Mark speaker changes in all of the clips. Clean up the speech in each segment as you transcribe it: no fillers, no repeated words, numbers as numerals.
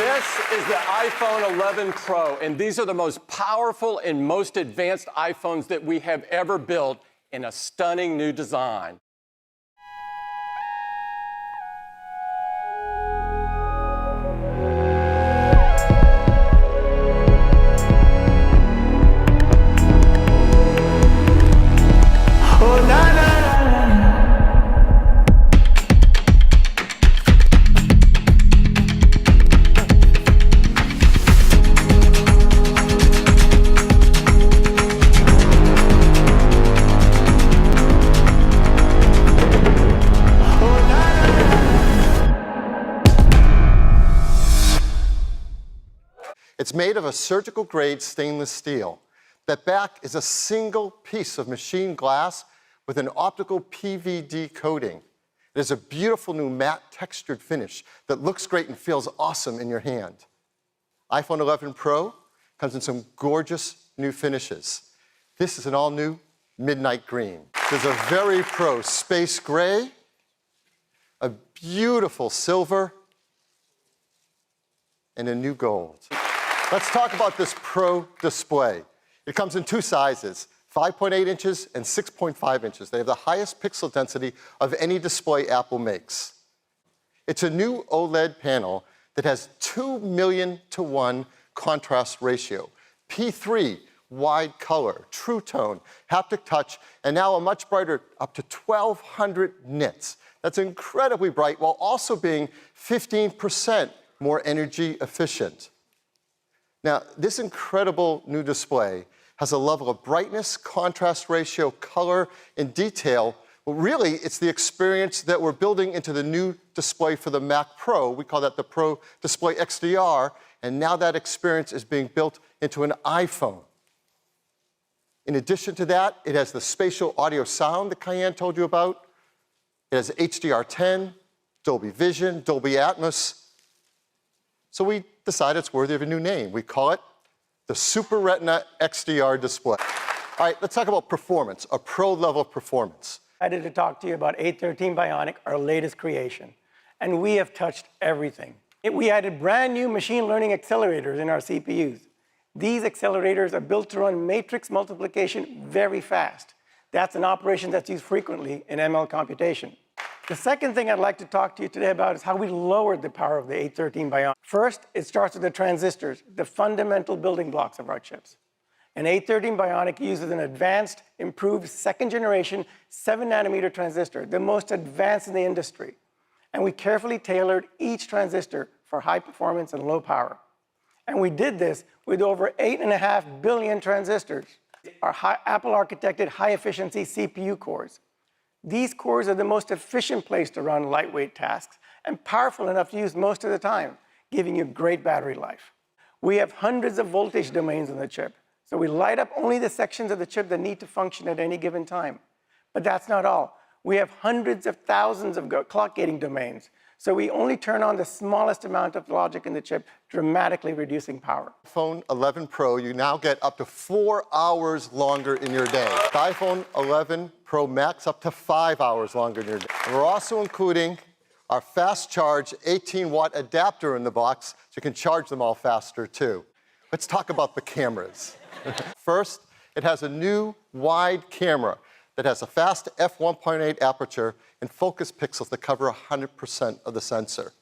Speaker 1: This is the iPhone 11 Pro, and these are the most powerful and most advanced iPhones that we have ever built in a stunning new design.
Speaker 2: It's made of a surgical-grade stainless steel. That back is a single piece of machined glass with an optical PVD coating. It is a beautiful new matte textured finish that looks great and feels awesome in your hand. iPhone 11 Pro comes in some gorgeous new finishes. This is an all-new midnight green. There's a very pro space gray, a beautiful silver, and a new gold. Let's talk about this Pro display. It comes in two sizes, 5.8 inches and 6.5 inches. They have the highest pixel density of any display Apple makes. It's a new OLED panel that has 2,000,000:1 contrast ratio, P3 wide color, true tone, haptic touch, and now a much brighter, up to 1,200 nits. That's incredibly bright while also being 15% more energy efficient. Now, this incredible new display has a level of brightness, contrast ratio, color, and detail. Well, really, it's the experience that we're building into the new display for the Mac Pro. We call that the Pro Display XDR, and now that experience is being built into an iPhone. In addition to that, it has the spatial audio sound that Cayenne told you about. It has HDR10, Dolby Vision, Dolby Atmos. So we decided it's worthy of a new name. We call it the Super Retina XDR display. All right, let's talk about performance, a pro-level performance.
Speaker 3: I had to talk to you about 813 Bionic, our latest creation. And we have touched everything. We added brand new machine learning accelerators in our CPUs. These accelerators are built to run matrix multiplication very fast. That's an operation that's used frequently in ML computation. The second thing I'd like to talk to you today about is how we lowered the power of the 813 Bionic. First, it starts with the transistors, the fundamental building blocks of our chips. An 813 Bionic uses an advanced, improved second-generation 7-nanometer transistor, the most advanced in the industry. And we carefully tailored each transistor for high performance and low power. And we did this with over 8.5 billion transistors. Our Apple-architected high-efficiency CPU cores. These cores are the most efficient place to run lightweight tasks and powerful enough to use most of the time, giving you great battery life. We have hundreds of voltage domains in the chip, so we light up only the sections of the chip that need to function at any given time. But that's not all. We have hundreds of thousands of clock gating domains, so we only turn on the smallest amount of logic in the chip, dramatically reducing power.
Speaker 2: iPhone 11 Pro, you now get up to 4 hours longer in your day. The iPhone 11 Pro Max, up to 5 hours longer in your day. And we're also including our fast charge 18-watt adapter in the box, so you can charge them all faster too. Let's talk about the cameras. First, it has a new wide camera that has a fast f1.8 aperture and focus pixels that cover 100% of the sensor.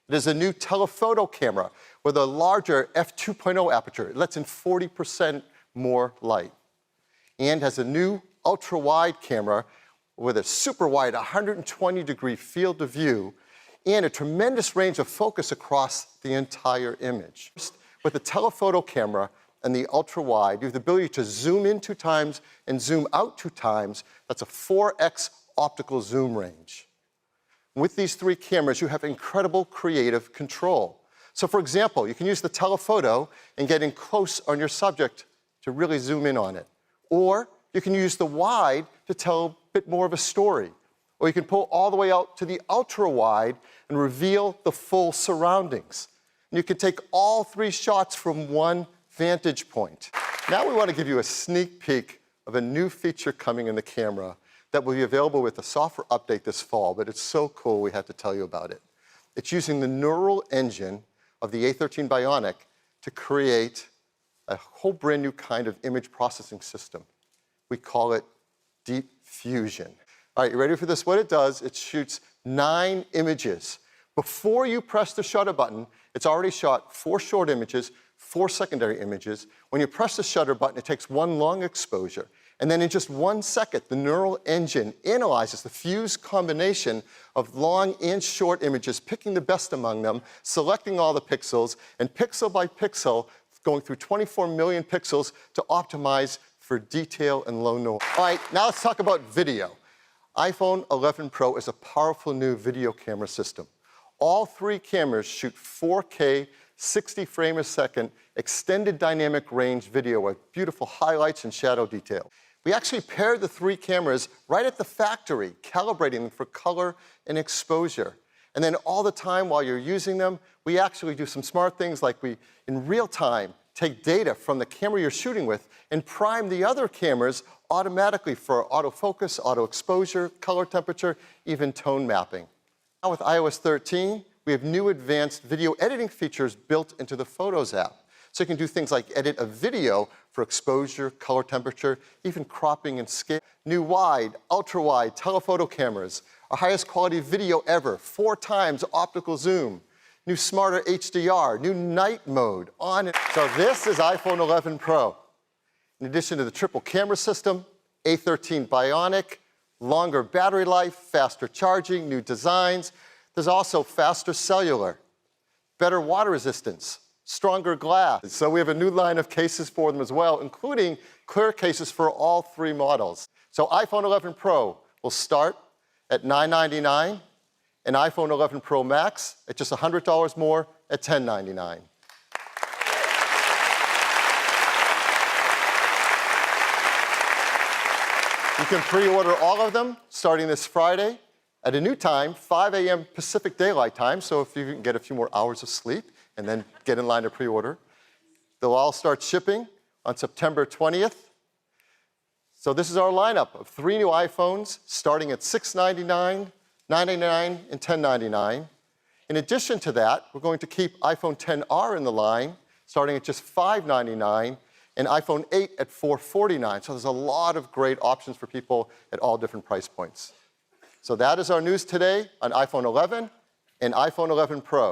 Speaker 2: It is a new telephoto camera with a larger f2.0 aperture. It lets in 40% more light. And has a new ultra-wide camera with a super wide 120-degree field of view and a tremendous range of focus across the entire image. With the telephoto camera and the ultra-wide, you have the ability to zoom in 2 times and zoom out 2 times. That's a 4x optical zoom range. With these 3 cameras, you have incredible creative control. So for example, you can use the telephoto and get in close on your subject to really zoom in on it. Or you can use the wide to tell a bit more of a story. Or you can pull all the way out to the ultra-wide and reveal the full surroundings. And you can take all 3 shots from one vantage point. Now we want to give you a sneak peek of a new feature coming in the camera that will be available with a software update this fall, but it's so cool we had to tell you about it. It's using the neural engine of the A13 Bionic to create a whole brand new kind of image processing system. We call it Deep Fusion. All right, you ready for this? What it does, it shoots 9 images. Before you press the shutter button, it's already shot 4 short images, 4 secondary images. When you press the shutter button, it takes 1 long exposure. And then in just 1 second, the neural engine analyzes the fused combination of long and short images, picking the best among them, selecting all the pixels, and pixel by pixel, going through 24 million pixels to optimize for detail and low noise. All right, now let's talk about video. iPhone 11 Pro is a powerful new video camera system. All 3 cameras shoot 4K, 60 frames a second, extended dynamic range video with beautiful highlights and shadow detail. We actually paired the 3 cameras right at the factory, calibrating them for color and exposure. And then all the time while you're using them, we actually do some smart things like we, in real time, take data from the camera you're shooting with and prime the other cameras automatically for autofocus, auto exposure, color temperature, even tone mapping. Now with iOS 13, we have new advanced video editing features built into the Photos app. So you can do things like edit a video for exposure, color temperature, even cropping and scale. New wide, ultra-wide telephoto cameras, our highest quality video ever, 4 times optical zoom. New smarter HDR, new night mode, on it. So this is iPhone 11 Pro. In addition to the triple camera system, A13 Bionic, longer battery life, faster charging, new designs. There's also faster cellular, better water resistance, stronger glass. So we have a new line of cases for them as well, including clear cases for all 3 models. So iPhone 11 Pro will start at $999, and iPhone 11 Pro Max at just $100 more at $1099. You can pre-order all of them starting this Friday at a new time, 5 a.m. Pacific Daylight Time, so if you can get a few more hours of sleep and then get in line to pre-order. They'll all start shipping on September 20th. So this is our lineup of 3 new iPhones starting at $699, $999, and $1099. In addition to that, we're going to keep iPhone XR in the line starting at just $599, and iPhone 8 at $449. So there's a lot of great options for people at all different price points. So that is our news today on iPhone 11 and iPhone 11 Pro.